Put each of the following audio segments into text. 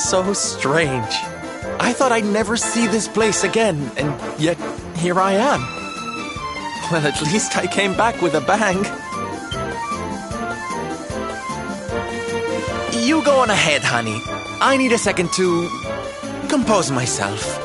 so strange. I thought I'd never see this place again, and yet here I am. Well, at least I came back with a bang. You go on ahead, honey. I need a second to compose myself.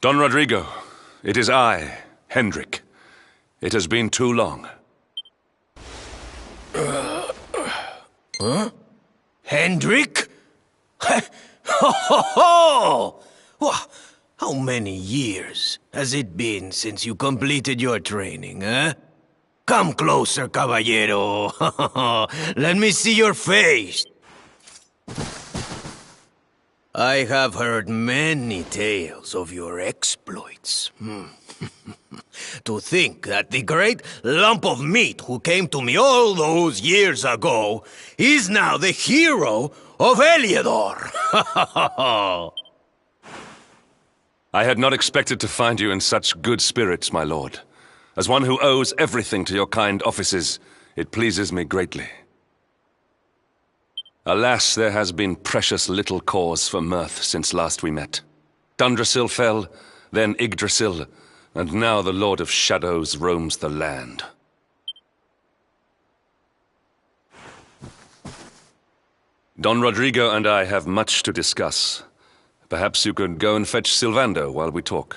Don Rodrigo, it is I, Hendrik. It has been too long. Huh? Hendrik? Ho ho ho! Wha- How many years has it been since you completed your training, eh? Come closer, caballero. Let me see your face. I have heard many tales of your exploits. To think that the great lump of meat who came to me all those years ago is now the hero of Eliodor. I had not expected to find you in such good spirits, my lord. As one who owes everything to your kind offices, it pleases me greatly. Alas, there has been precious little cause for mirth since last we met. Dundrasil fell, then Yggdrasil, and now the Lord of Shadows roams the land. Don Rodrigo and I have much to discuss. Perhaps you could go and fetch Sylvando while we talk.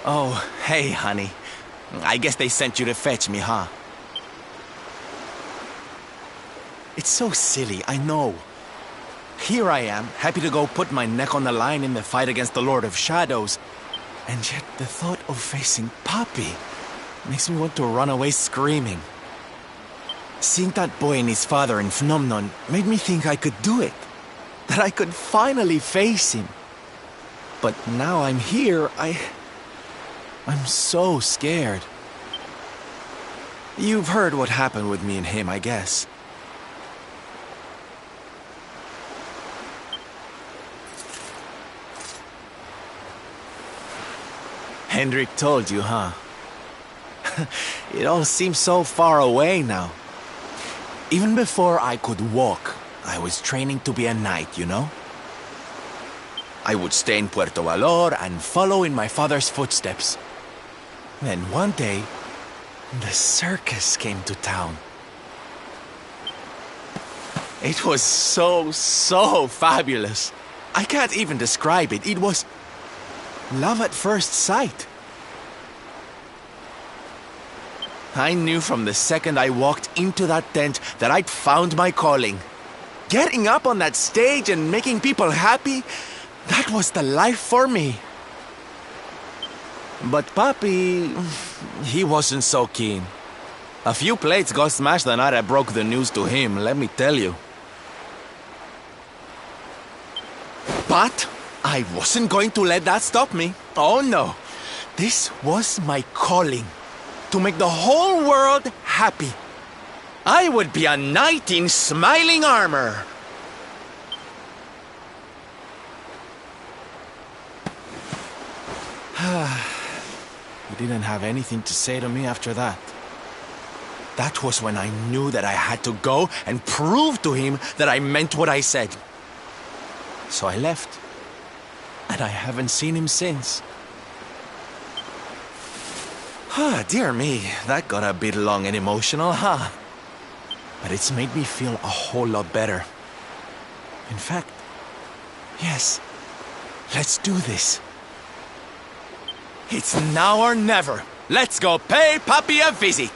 Oh, hey, honey. I guess they sent you to fetch me, huh? It's so silly, I know. Here I am, happy to go put my neck on the line in the fight against the Lord of Shadows. And yet the thought of facing Papi makes me want to run away screaming. Seeing that boy and his father in Phnomnon made me think I could do it. that I could finally face him. But now I'm here, I'm so scared. You've heard what happened with me and him, I guess. Hendrik told you, huh? It all seems so far away now. Even before I could walk, I was training to be a knight, you know? I would stay in Puerto Valor and follow in my father's footsteps. Then one day, the circus came to town. It was so fabulous. I can't even describe it. It was love at first sight. I knew from the second I walked into that tent that I'd found my calling. Getting up on that stage and making people happy, that was the life for me. But Papi, he wasn't so keen. A few plates got smashed the night I broke the news to him, let me tell you. But I wasn't going to let that stop me. Oh no. This was my calling. To make the whole world happy. I would be a knight in smiling armor. He didn't have anything to say to me after that. That was when I knew that I had to go and prove to him that I meant what I said. So I left. And I haven't seen him since. Dear me, that got a bit long and emotional, huh? But it's made me feel a whole lot better. In fact, yes, let's do this. It's now or never. Let's go pay Papi a visit.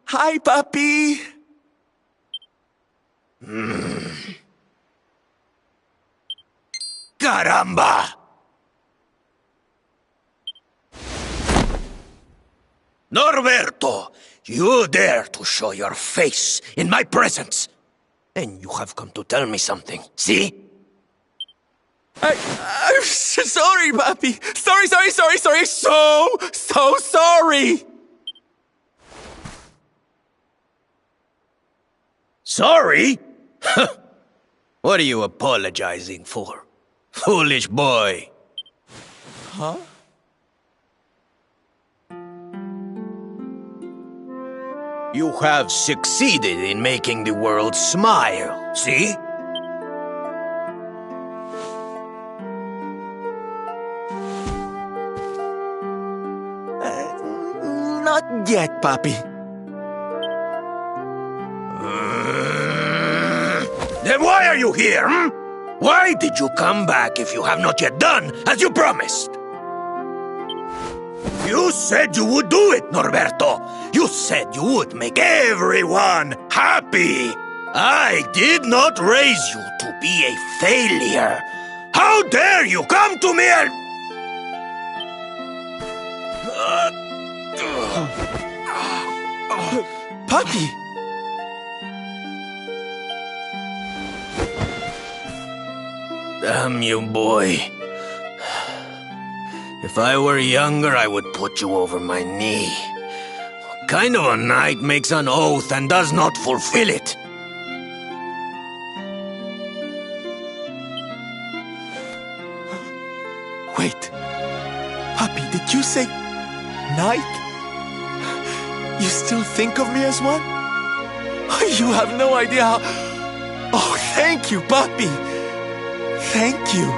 Hi, Papi. Caramba! Norberto, you dare to show your face in my presence. And you have come to tell me something, see? I'm sorry, Papi. Sorry. So sorry. Sorry? What are you apologizing for? Foolish boy. Huh? You have succeeded in making the world smile, see? Not yet, Papi. Then why are you here, hmm? Why did you come back if you have not yet done as you promised? You said you would do it, Norberto. You said you would make everyone happy. I did not raise you to be a failure. How dare you come to me and... Papi! Damn you, boy. If I were younger, I would put you over my knee. What kind of a knight makes an oath and does not fulfill it? Wait. Papi, did you say... knight? You still think of me as one? You have no idea how... Oh, thank you, Papi. Thank you.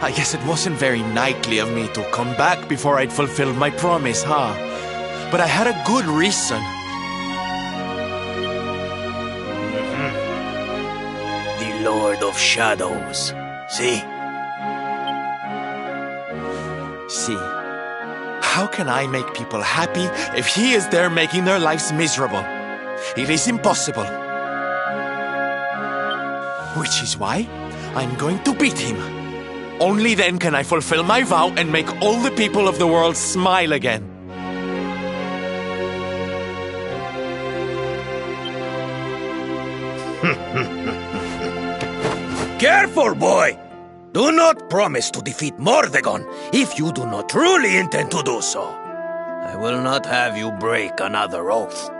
I guess it wasn't very knightly of me to come back before I'd fulfilled my promise, huh? But I had a good reason. The Lord of Shadows. See? See, how can I make people happy if he is there making their lives miserable? It is impossible. Which is why I'm going to beat him. Only then can I fulfill my vow and make all the people of the world smile again. Careful, boy! Do not promise to defeat Mordegon if you do not truly intend to do so. I will not have you break another oath.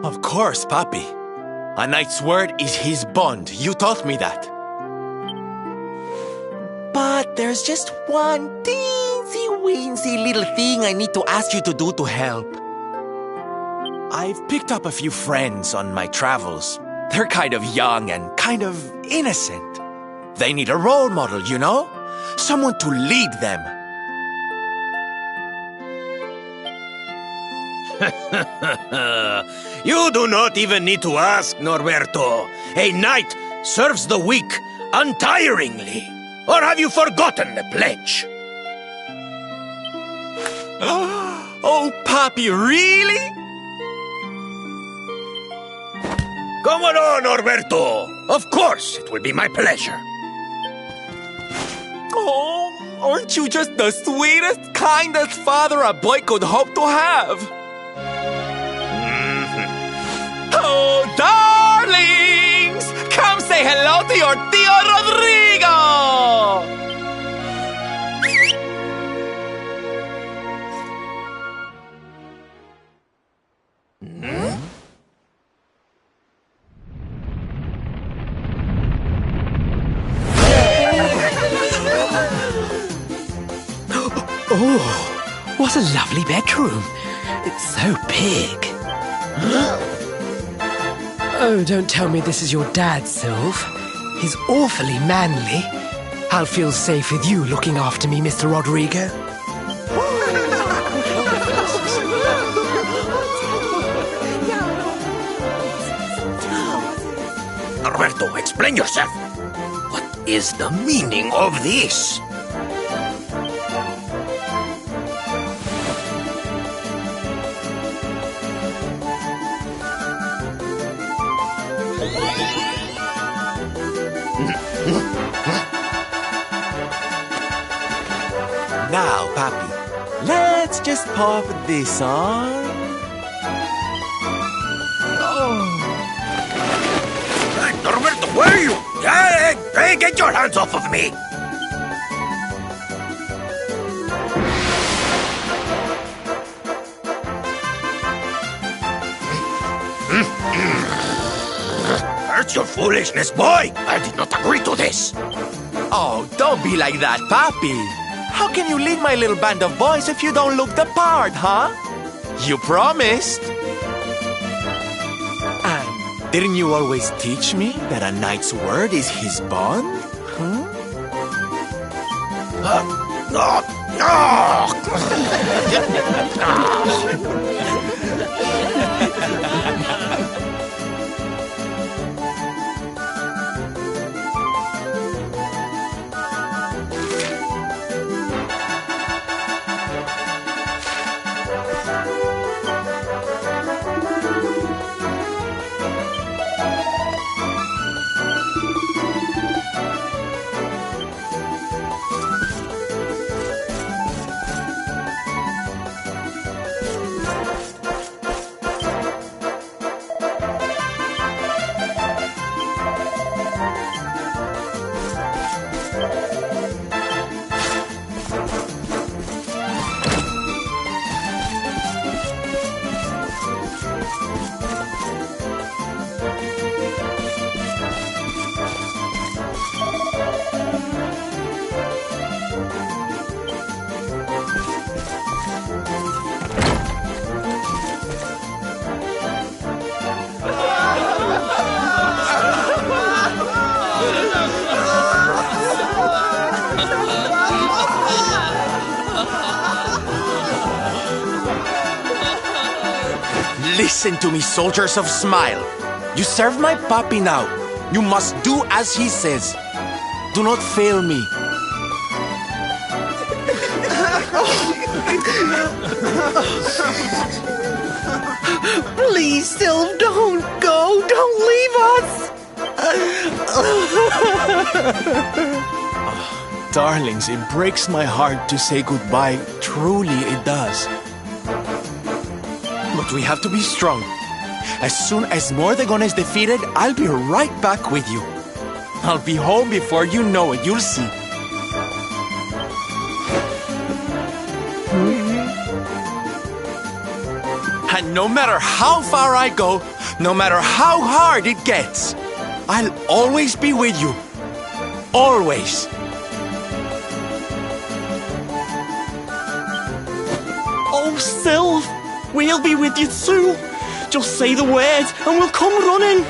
Of course, Papi. A knight's word is his bond. You taught me that. But there's just one teensy-weensy little thing I need to ask you to do to help. I've picked up a few friends on my travels. They're kind of young and kind of innocent. They need a role model, you know? Someone to lead them. You do not even need to ask, Norberto. A knight serves the weak untiringly. Or have you forgotten the pledge? Oh, Papi, really? Come on, Norberto. Of course, it will be my pleasure. Oh, aren't you just the sweetest, kindest father a boy could hope to have? Oh, darlings! Come say hello to your Tío Rodrigo! Oh, what a lovely bedroom. It's so big. Oh, don't tell me this is your dad, Sylve. He's awfully manly. I'll feel safe with you looking after me, Mr. Rodrigo. Norberto, explain yourself. What is the meaning of this? Now, Papi, let's just pop this on. Hey, Norberto, where are you? Hey, get your hands off of me! That's your foolishness, boy! I did not agree to this! Oh, don't be like that, Papi. How can you lead my little band of boys if you don't look the part, huh? You promised. And didn't you always teach me that a knight's word is his bond? No, Listen to me, soldiers of Smile. You serve my papi now. You must do as he says. Do not fail me. Please, Sylv, don't go. Don't leave us. Darlings, it breaks my heart to say goodbye. Truly, it does. But we have to be strong. As soon as Mordegon is defeated, I'll be right back with you. I'll be home before you know it. You'll see. And no matter how far I go, no matter how hard it gets, I'll always be with you. Always. Oh, Sylv, we'll be with you too. Just say the word and we'll come running.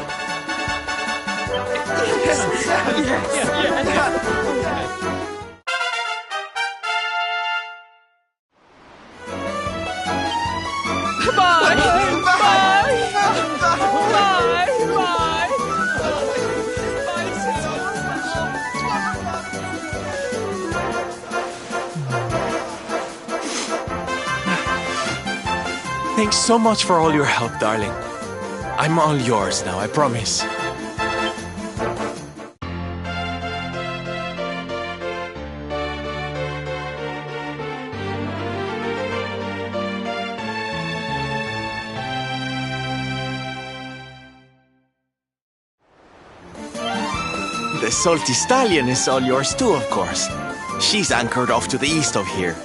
Bye. Bye. Bye. Bye. Thanks so much for all your help, darling. I'm all yours now, I promise. The salty stallion is all yours too, of course. She's anchored off to the east of here.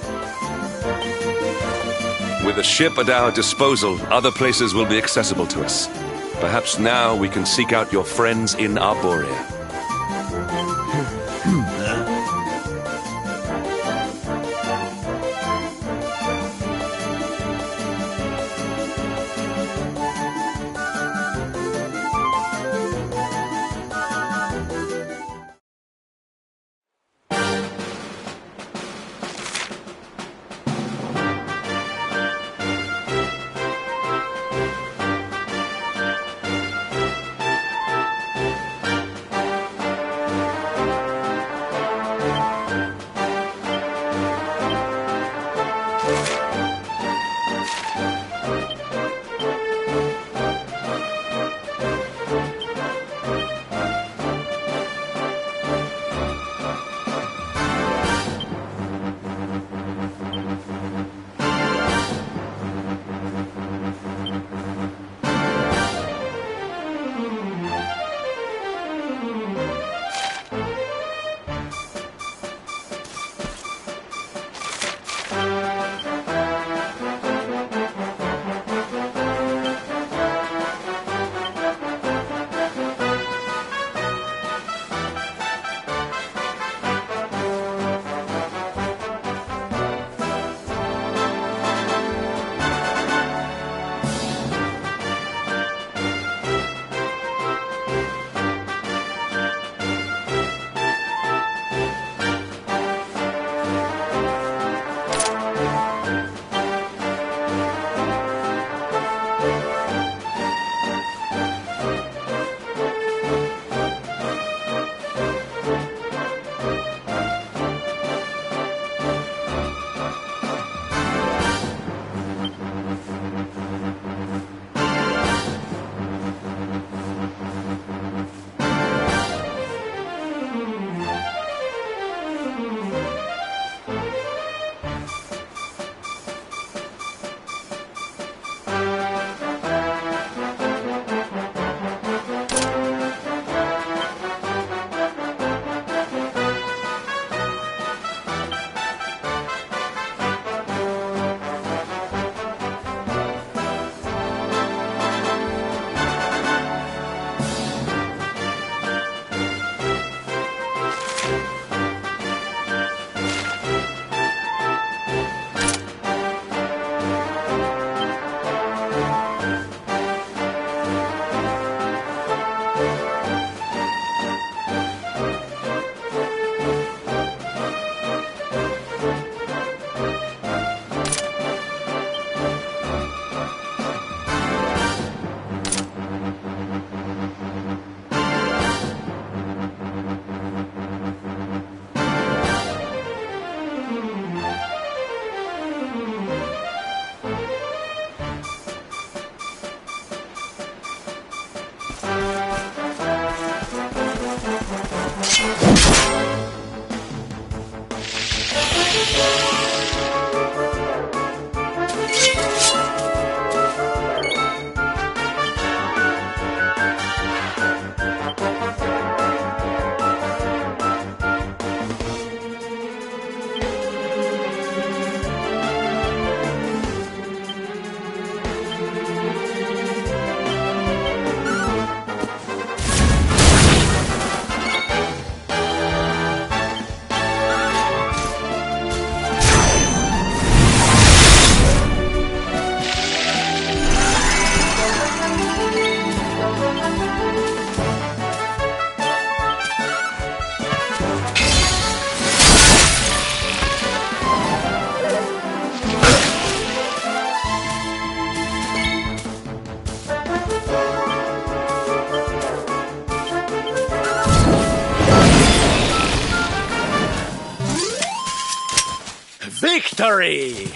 With a ship at our disposal, other places will be accessible to us. Perhaps now we can seek out your friends in Arborea. victory!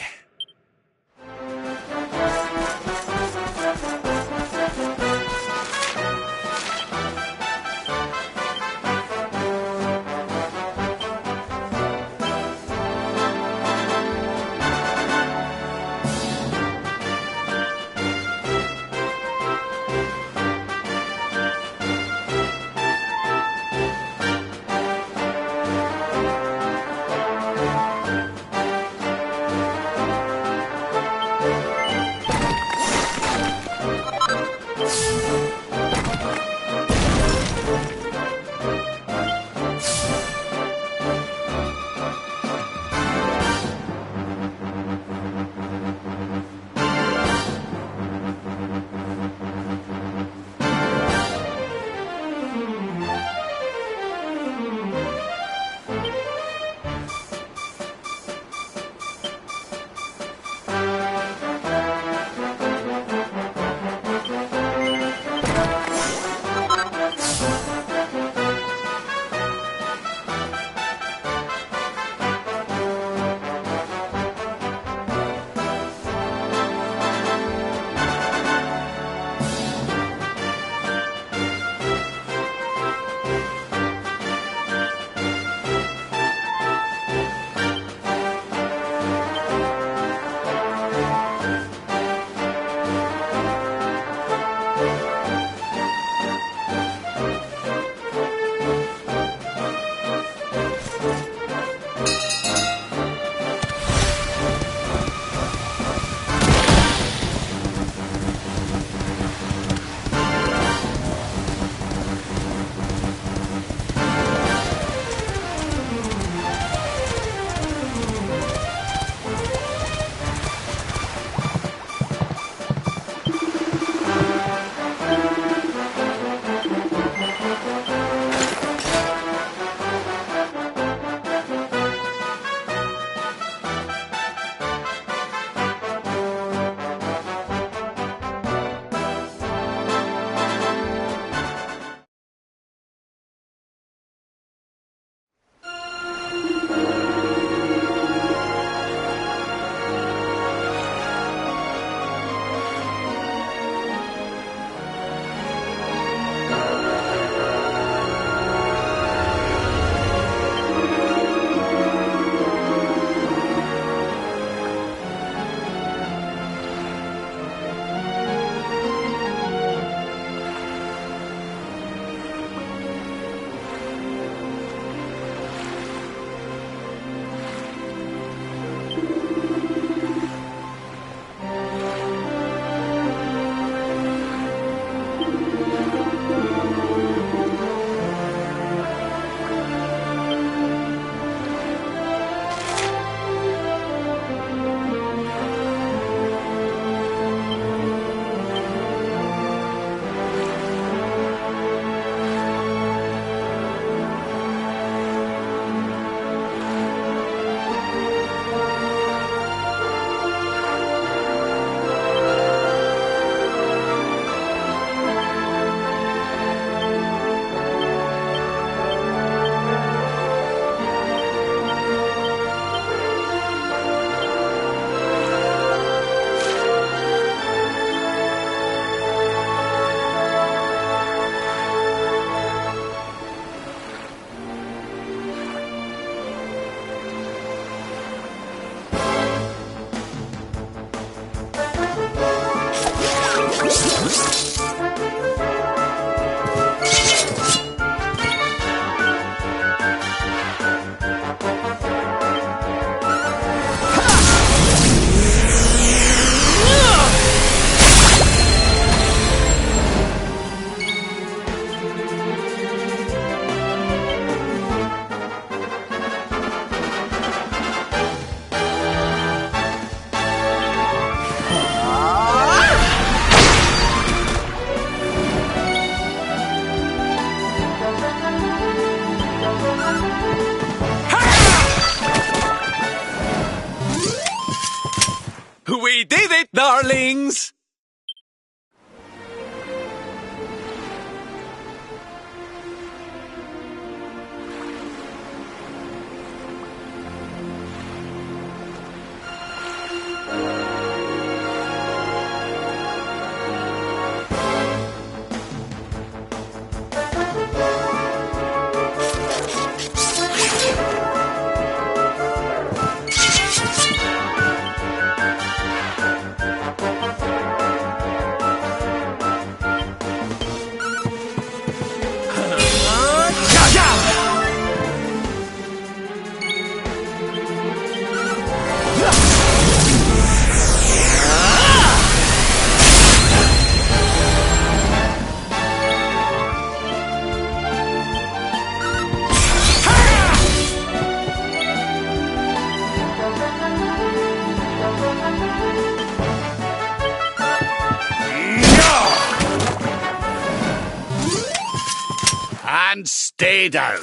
We did it, darlings! And stay down.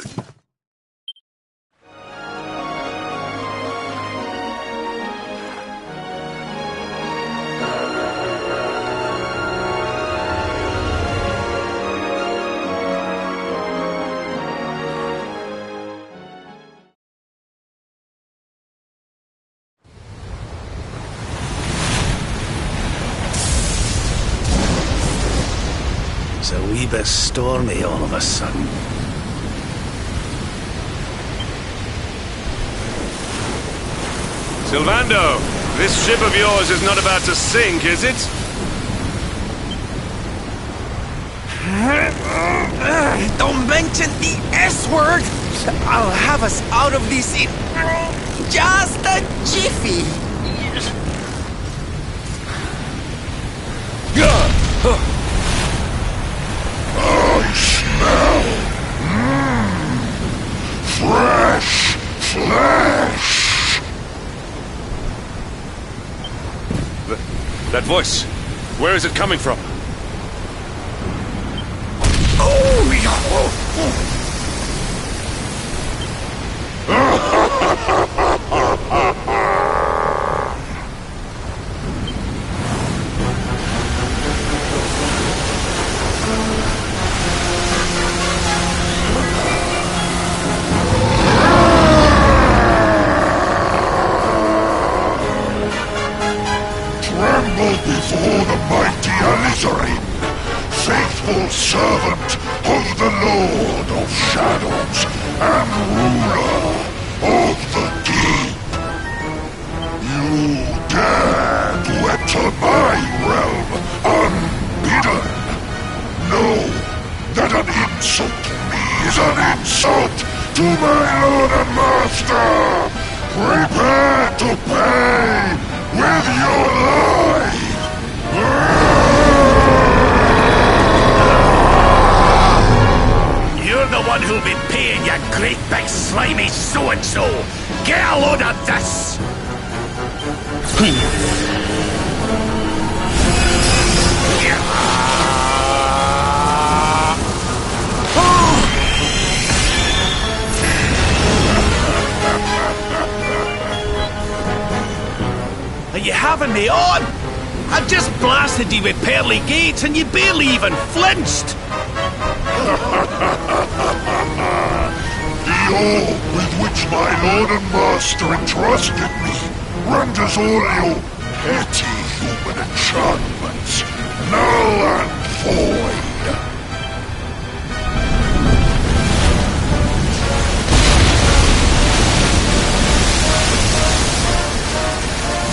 It's a wee bit stormy all of a sudden. Sylvando, this ship of yours is not about to sink, is it? Don't mention the S word! I'll have us out of this in just a jiffy! I smell fresh flesh. That voice, where is it coming from? Tremble before the mighty Elusive, faithful servant of the Lord of Shadows and ruler of the deep. You dare to enter my realm unbidden. Know that an insult to me is an insult to my lord and master. Prepare to pay with your life. You're the one who'll be paying, you great big slimy so-and-so. Get a load of this! Are you having me on? I've just blasted you with pearly gates and you barely even flinched! The orb with which my lord and master entrusted me renders all your petty human enchantments null and void.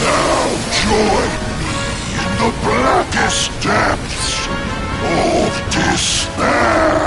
Now join me in the blackest depths of despair.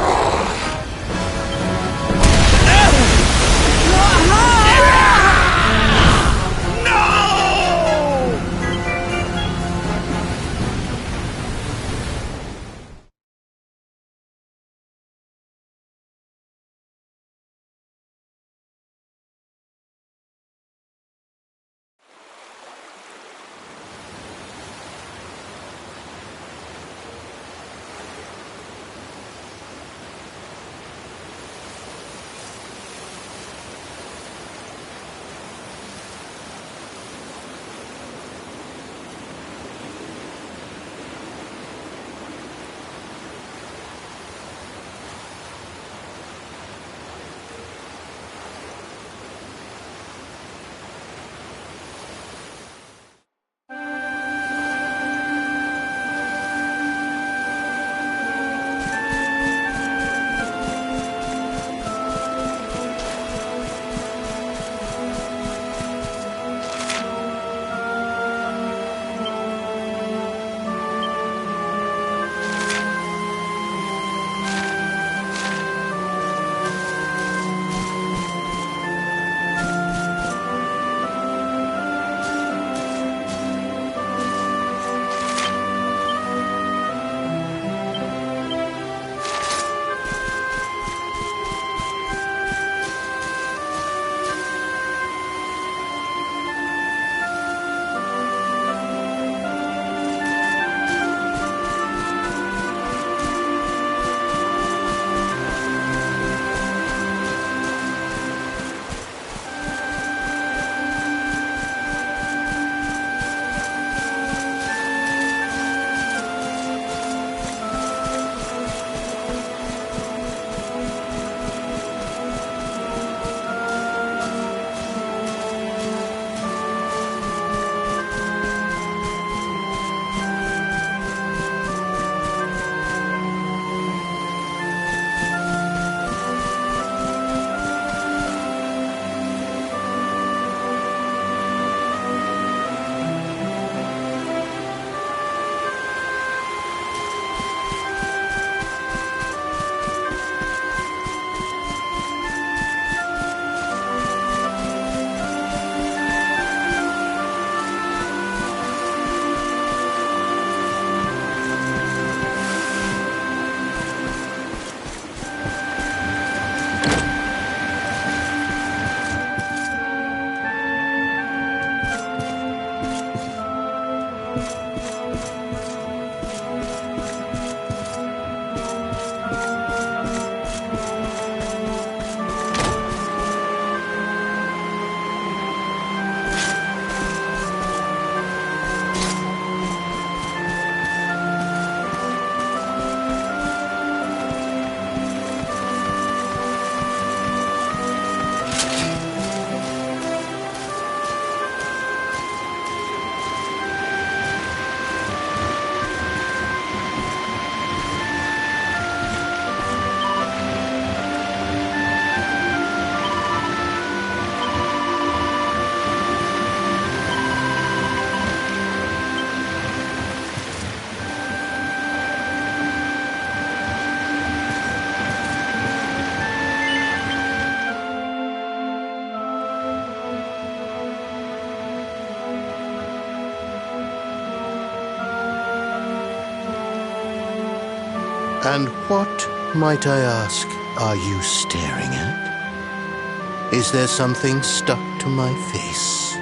And what, might I ask, are you staring at? Is there something stuck to my face?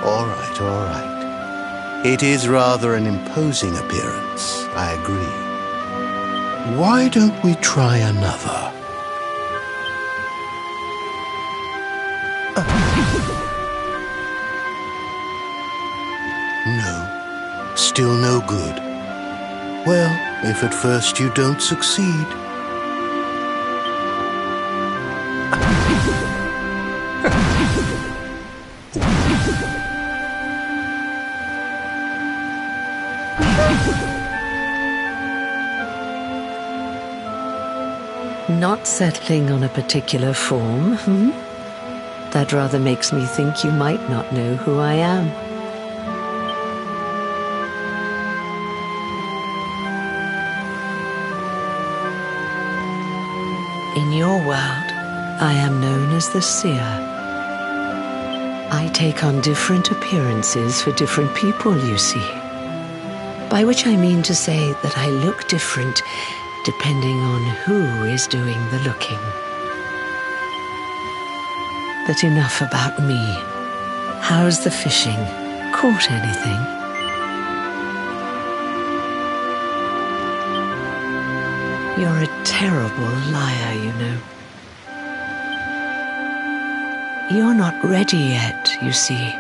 All right, all right. It is rather an imposing appearance, I agree. Why don't we try another? No, still no good. Well, if at first you don't succeed. Not settling on a particular form, That rather makes me think you might not know who I am. In your world, I am known as the Seer. I take on different appearances for different people, you see. By which I mean to say that I look different depending on who is doing the looking. But enough about me. How's the fishing? Caught anything? You're a terrible liar, you know. You're not ready yet, you see.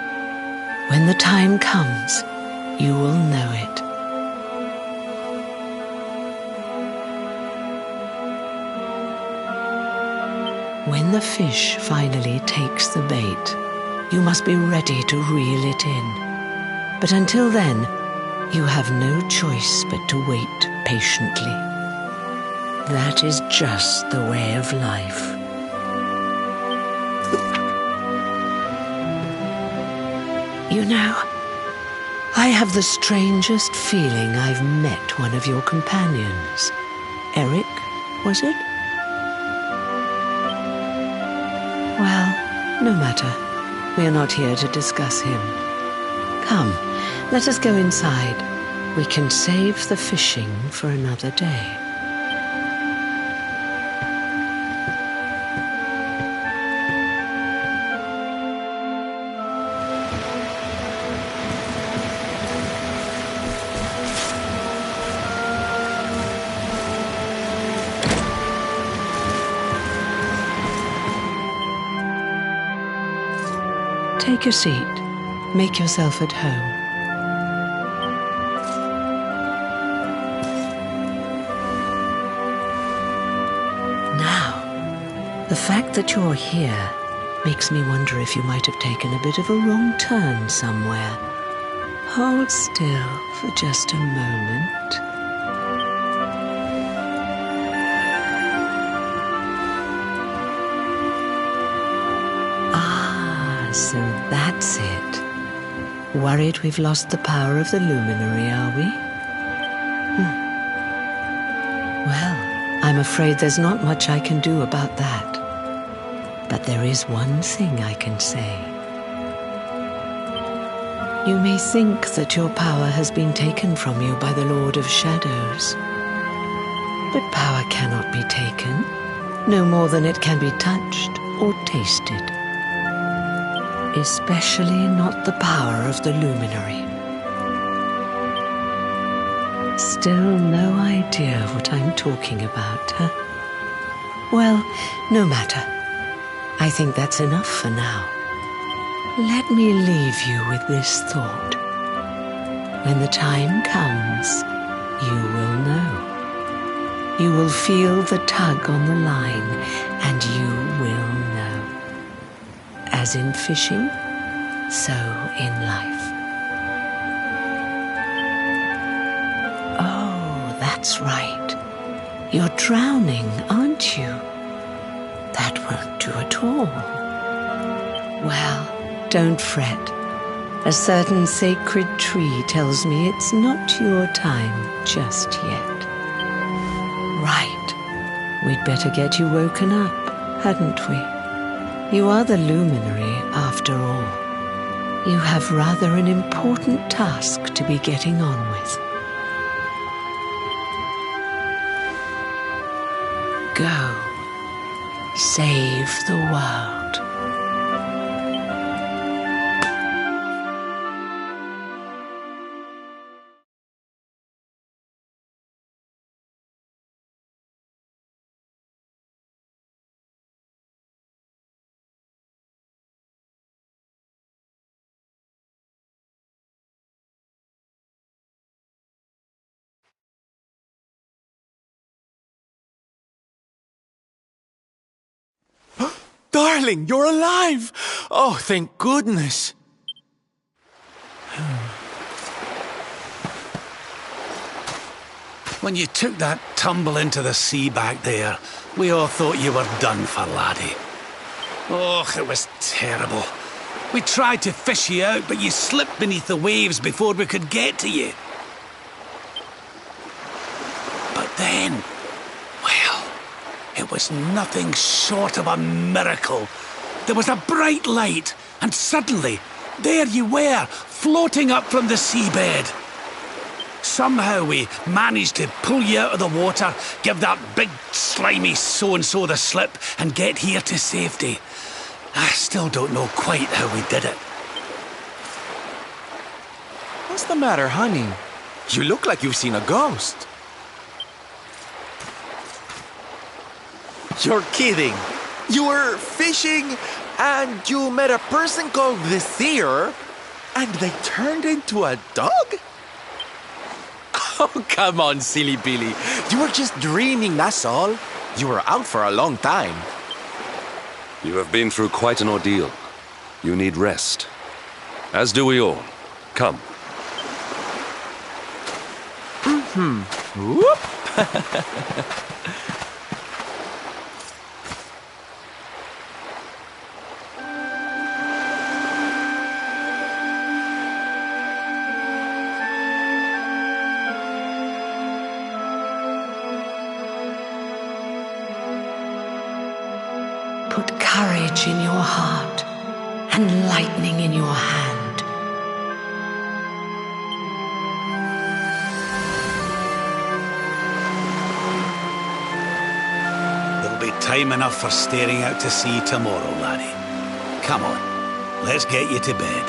When the time comes, you will know it. When the fish finally takes the bait, you must be ready to reel it in. But until then, you have no choice but to wait patiently. That is just the way of life. You know, I have the strangest feeling I've met one of your companions. Eric, was it? Well, no matter. We are not here to discuss him. Come, let us go inside. We can save the fishing for another day. Take your seat. Make yourself at home. Now, the fact that you're here makes me wonder if you might have taken a bit of a wrong turn somewhere. Hold still for just a moment. So that's it. Worried we've lost the power of the luminary, are we? Well, I'm afraid there's not much I can do about that. But there is one thing I can say. You may think that your power has been taken from you by the Lord of Shadows. But power cannot be taken, no more than it can be touched or tasted. Especially not the power of the luminary. Still no idea what I'm talking about, huh? Well, no matter. I think that's enough for now. Let me leave you with this thought. When the time comes, you will know. You will feel the tug on the line, and you will know. As in fishing, so in life. Oh, that's right. You're drowning, aren't you? That won't do at all. Well, don't fret. A certain sacred tree tells me it's not your time just yet. Right. We'd better get you woken up, hadn't we? You are the luminary, after all. You have rather an important task to be getting on with. go. Save the world. Darling, you're alive! Oh, thank goodness. When you took that tumble into the sea back there, we all thought you were done for, laddie. Oh, it was terrible. We tried to fish you out, but you slipped beneath the waves before we could get to you. But then, well, it was nothing short of a miracle. There was a bright light, and suddenly, there you were, floating up from the seabed. Somehow we managed to pull you out of the water, give that big slimy so-and-so the slip, and get here to safety. I still don't know quite how we did it. What's the matter, honey? You look like you've seen a ghost. You're kidding. You were fishing and you met a person called the Seer and they turned into a dog? Oh, come on, silly Billy. You were just dreaming, that's all. You were out for a long time. You have been through quite an ordeal. You need rest. As do we all. Come. Whoop! Put courage in your heart and lightning in your hand. There'll be time enough for staring out to sea tomorrow, laddie. Come on, let's get you to bed.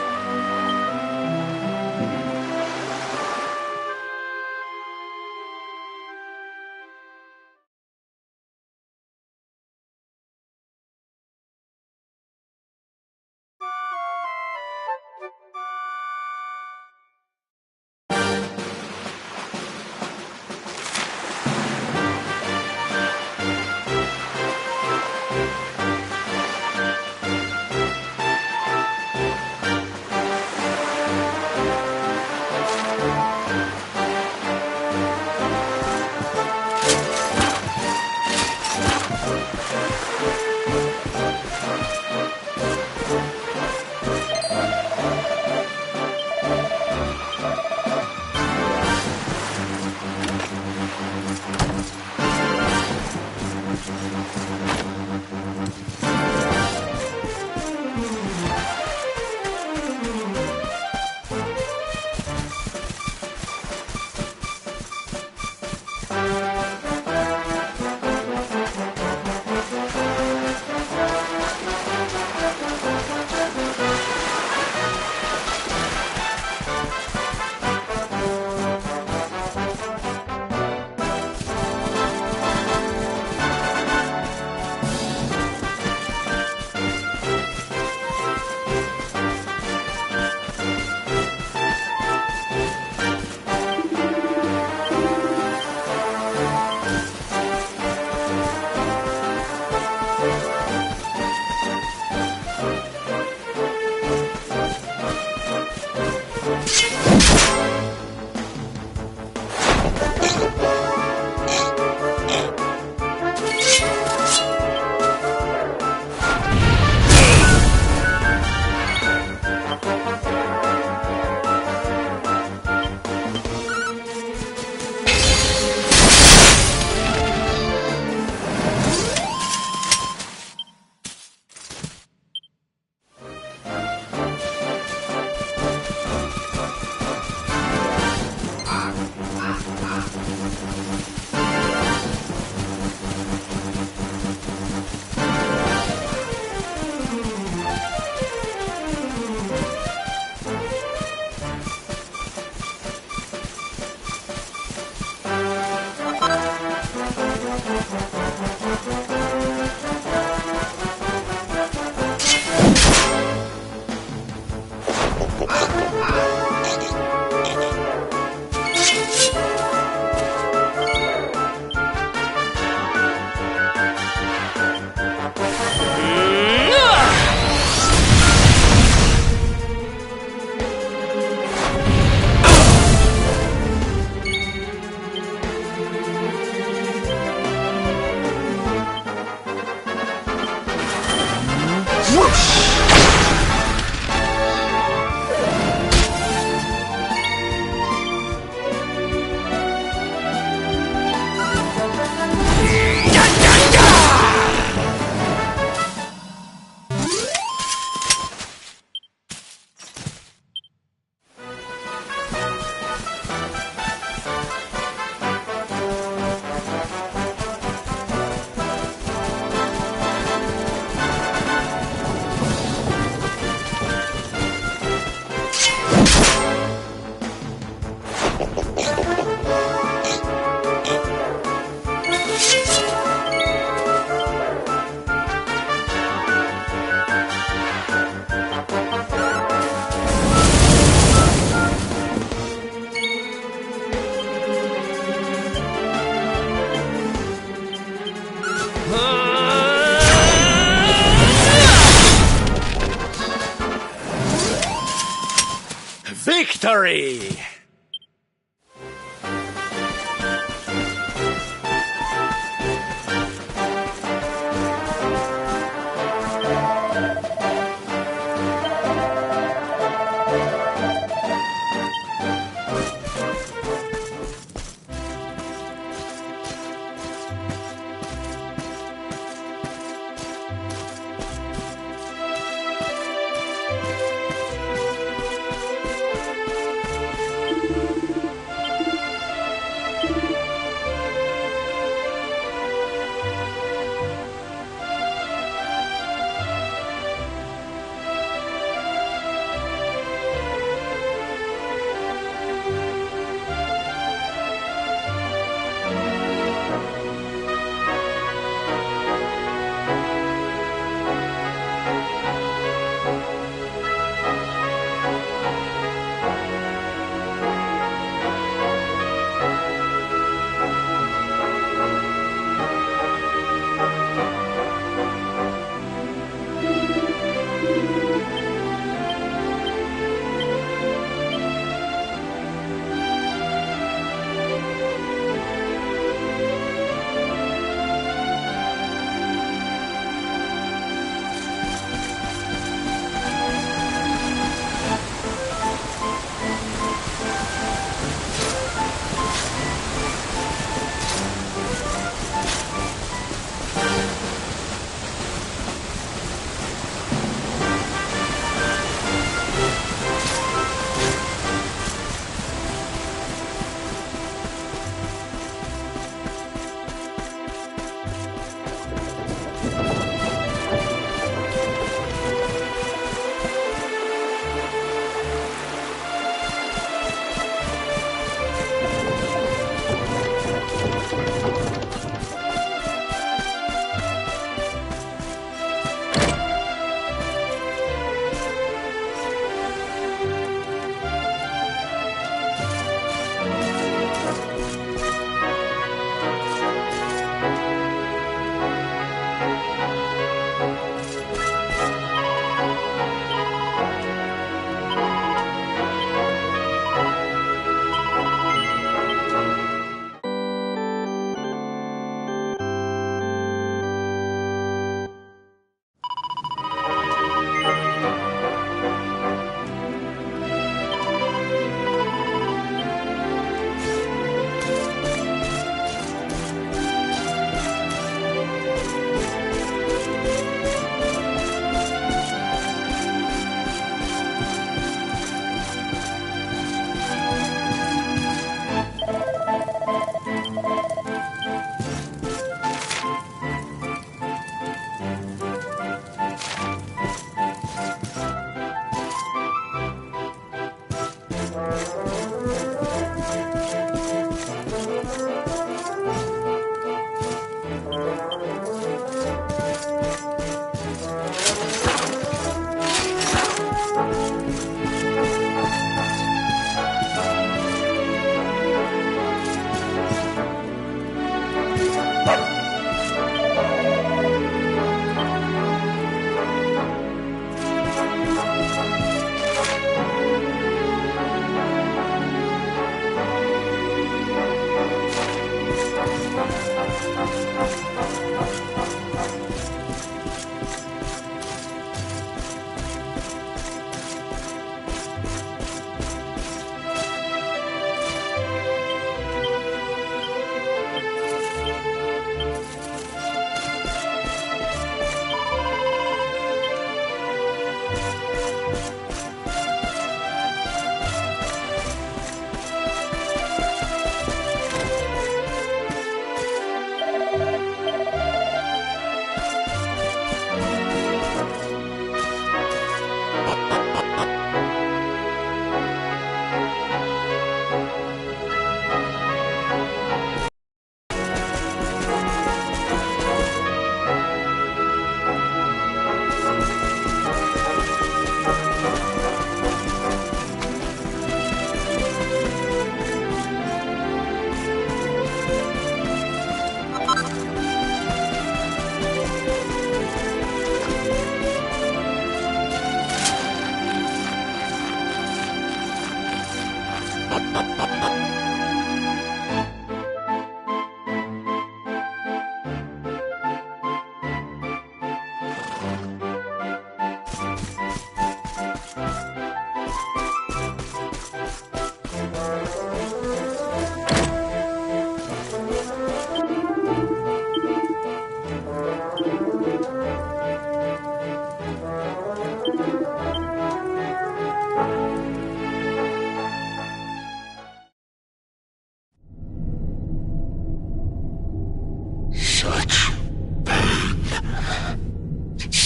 Victory!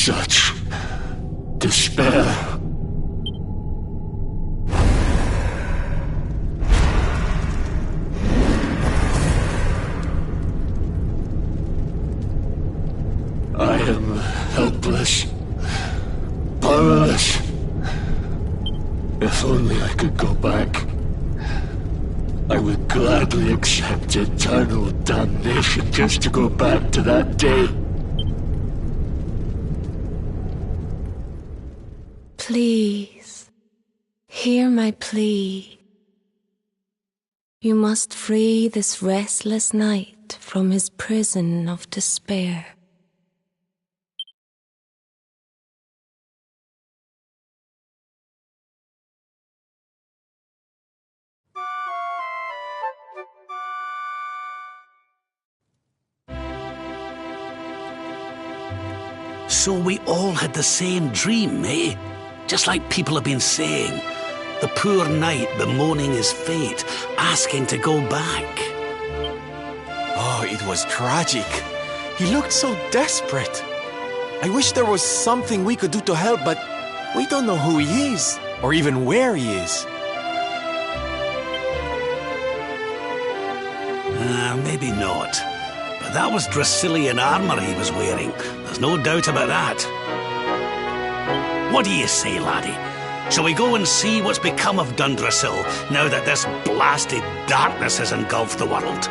such despair. I am helpless, powerless. If only I could go back, I would gladly accept eternal damnation just to go back to that day. Please, hear my plea. You must free this restless knight from his prison of despair. So we all had the same dream, eh? Just like people have been saying. The poor knight bemoaning his fate, asking to go back. Oh, it was tragic. He looked so desperate. I wish there was something we could do to help, but we don't know who he is, or even where he is. Maybe not. But that was Dracilian armor he was wearing. There's no doubt about that. What do you say, laddie? Shall we go and see what's become of Dundrasil now that this blasted darkness has engulfed the world?